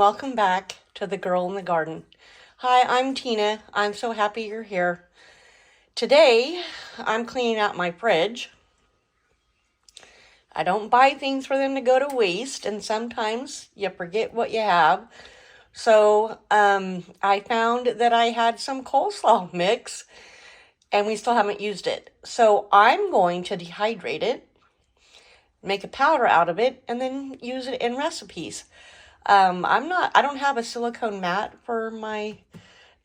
welcome back to The Girl in the Garden. Hi, I'm Tina. I'm so happy you're here. Today, I'm cleaning out my fridge. I don't buy things for them to go to waste, and sometimes you forget what you have. So, I found that I had some coleslaw mix, and we still haven't used it. So, I'm going to dehydrate it, make a powder out of it, and then use it in recipes. I don't have a silicone mat for my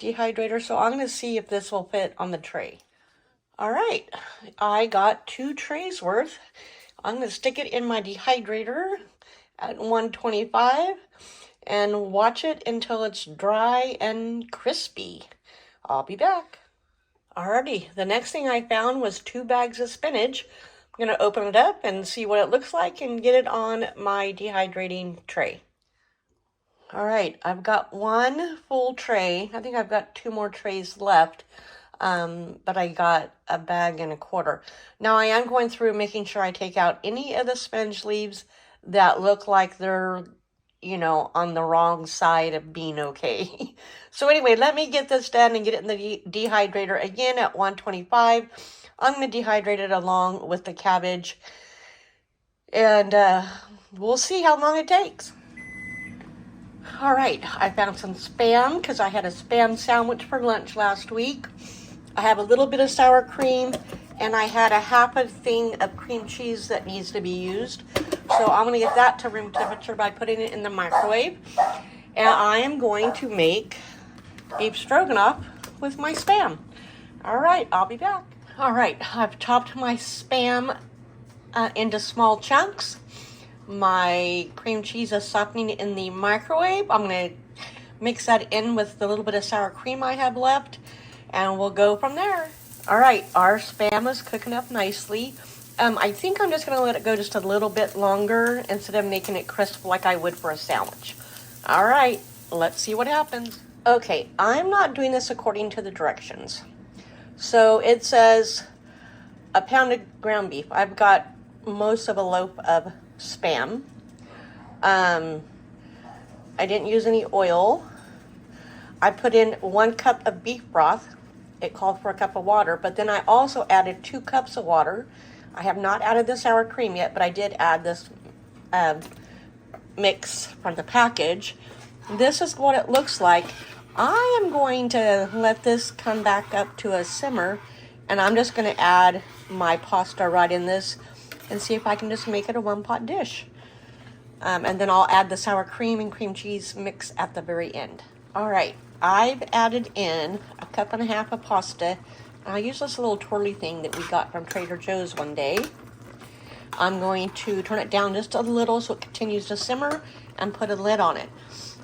dehydrator, so I'm going to see if this will fit on the tray. All right, I got 2 trays worth. I'm going to stick it in my dehydrator at 125 and watch it until it's dry and crispy. I'll be back. Alrighty, the next thing I found was 2 bags of spinach. I'm going to open it up and see what it looks like and get it on my dehydrating tray. All right, I've got 1 full tray. I think I've got 2 more trays left, but I got a bag and a quarter. Now I am going through making sure I take out any of the spinach leaves that look like they're, on the wrong side of being okay. So anyway, let me get this done and get it in the dehydrator again at 125. I'm going to dehydrate it along with the cabbage, and we'll see how long it takes. All right, I found some Spam because I had a Spam sandwich for lunch last week. I have a little bit of sour cream, and I had a half a thing of cream cheese that needs to be used. So I'm going to get that to room temperature by putting it in the microwave. And I am going to make beef stroganoff with my Spam. All right, I'll be back. All right, I've chopped my Spam into small chunks. My cream cheese is softening in the microwave. I'm going to mix that in with the little bit of sour cream I have left, and we'll go from there. All right, our Spam is cooking up nicely. I think I'm just going to let it go just a little bit longer instead of making it crisp like I would for a sandwich. All right, let's see what happens. Okay, I'm not doing this according to the directions. So it says a pound of ground beef. I've got most of a loaf of Spam. I didn't use any oil. I put in 1 cup of beef broth. It called for a cup of water, but then I also added 2 cups of water. I have not added the sour cream yet, but I did add this mix from the package. This is what it looks like. I am going to let this come back up to a simmer, and I'm just going to add my pasta right in this and see if I can just make it a 1-pot dish. And then I'll add the sour cream and cream cheese mix at the very end. All right, I've added in 1.5 cups of pasta. I use this little twirly thing that we got from Trader Joe's one day. I'm going to turn it down just a little so it continues to simmer and put a lid on it.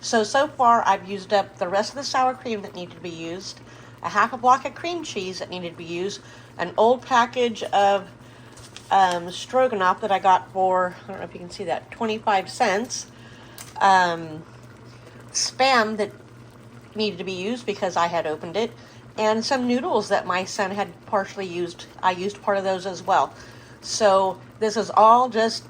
So far I've used up the rest of the sour cream that needed to be used, a 1/2 block of cream cheese that needed to be used, an old package of stroganoff that I got for, I don't know if you can see that, 25 cents. Spam that needed to be used because I had opened it, and some noodles that my son had partially used. I used part of those as well. So this is all just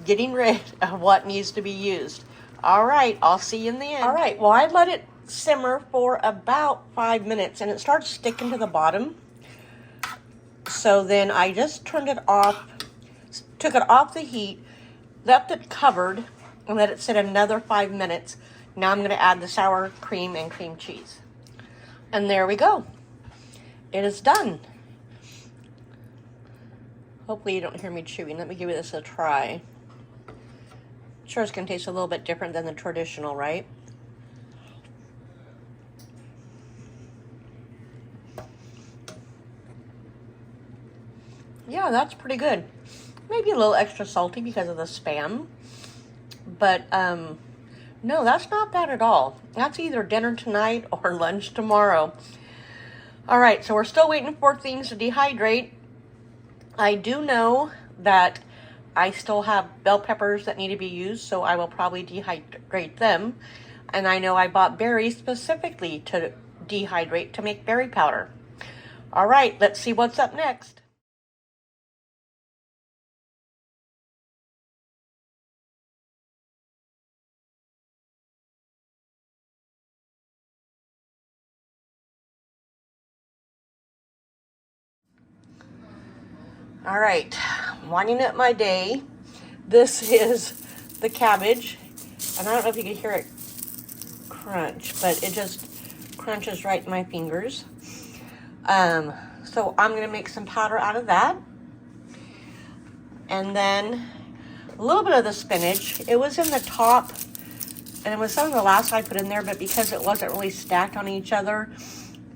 getting rid of what needs to be used. All right, I'll see you in the end. All right, well, I let it simmer for about 5 minutes, and it starts sticking to the bottom. So then I just turned it off, took it off the heat, left it covered, and let it sit another 5 minutes. Now I'm going to add the sour cream and cream cheese. And there we go. It is done. Hopefully you don't hear me chewing. Let me give this a try. Sure, it's going to taste a little bit different than the traditional, right? Yeah, that's pretty good. Maybe a little extra salty because of the Spam. But, no, that's not bad at all. That's either dinner tonight or lunch tomorrow. All right, so we're still waiting for things to dehydrate. I do know that I still have bell peppers that need to be used, so I will probably dehydrate them. And I know I bought berries specifically to dehydrate to make berry powder. All right, let's see what's up next. All right, winding up my day. This is the cabbage, and I don't know if you can hear it crunch, but it just crunches right in my fingers. So I'm going to make some powder out of that. And then a little bit of the spinach. It was in the top, and it was some of the last I put in there, but because it wasn't really stacked on each other,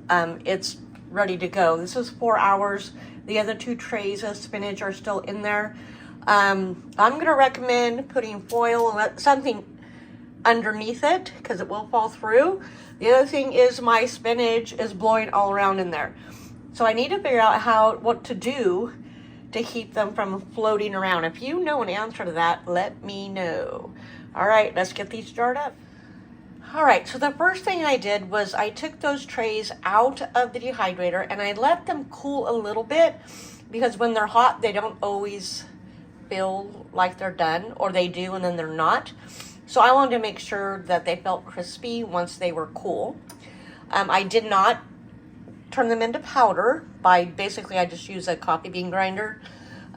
it's ready to go. This is 4 hours. The other 2 trays of spinach are still in there. I'm going to recommend putting foil and something underneath it because it will fall through. The other thing is my spinach is blowing all around in there. So I need to figure out what to do to keep them from floating around. If you know an answer to that, let me know. All right, let's get these jarred up. All right, so the first thing I did was I took those trays out of the dehydrator and I let them cool a little bit because when they're hot, they don't always feel like they're done, or they do and then they're not. So I wanted to make sure that they felt crispy once they were cool. I did not turn them into powder by basically I just use a coffee bean grinder.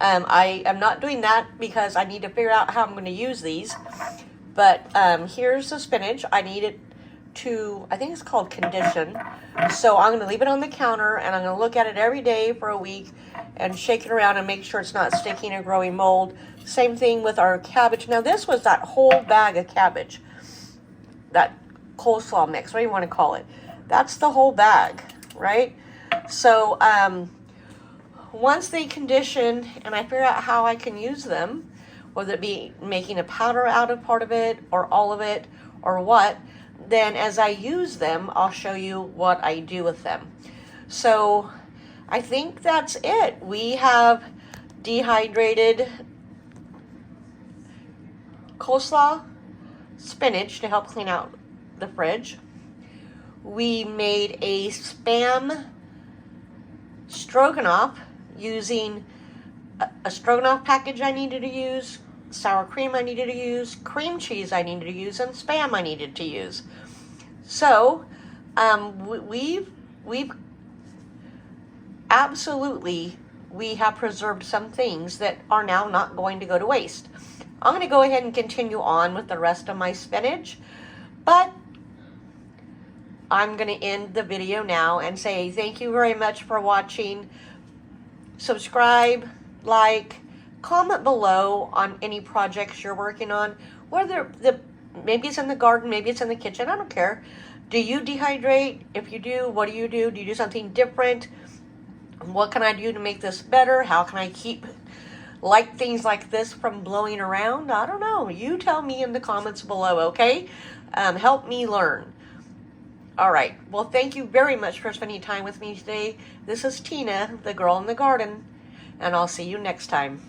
I am not doing that because I need to figure out how I'm going to use these. But here's the spinach. I need it to, I think it's called condition. So I'm going to leave it on the counter and I'm going to look at it every day for a week and shake it around and make sure it's not sticking or growing mold. Same thing with our cabbage. Now this was that whole bag of cabbage, that coleslaw mix, what do you want to call it? That's the whole bag, right? So once they condition and I figure out how I can use them, whether it be making a powder out of part of it or all of it or what, then as I use them, I'll show you what I do with them. So I think that's it. We have dehydrated coleslaw, spinach to help clean out the fridge. We made a Spam stroganoff using a stroganoff package I needed to use, sour cream I needed to use, cream cheese I needed to use, and Spam I needed to use. So we've absolutely, we have preserved some things that are now not going to go to waste. I'm going to go ahead and continue on with the rest of my spinach, but I'm going to end the video now and say thank you very much for watching. Subscribe, like, comment below on any projects you're working on, whether maybe it's in the garden, maybe it's in the kitchen, I don't care. Do you dehydrate? If you do, what do you do? Do you do something different? What can I do to make this better? How can I keep things like this from blowing around? I don't know. You tell me in the comments below, okay? Help me learn. All right. Well, thank you very much for spending time with me today. This is Tina, the girl in the garden, and I'll see you next time.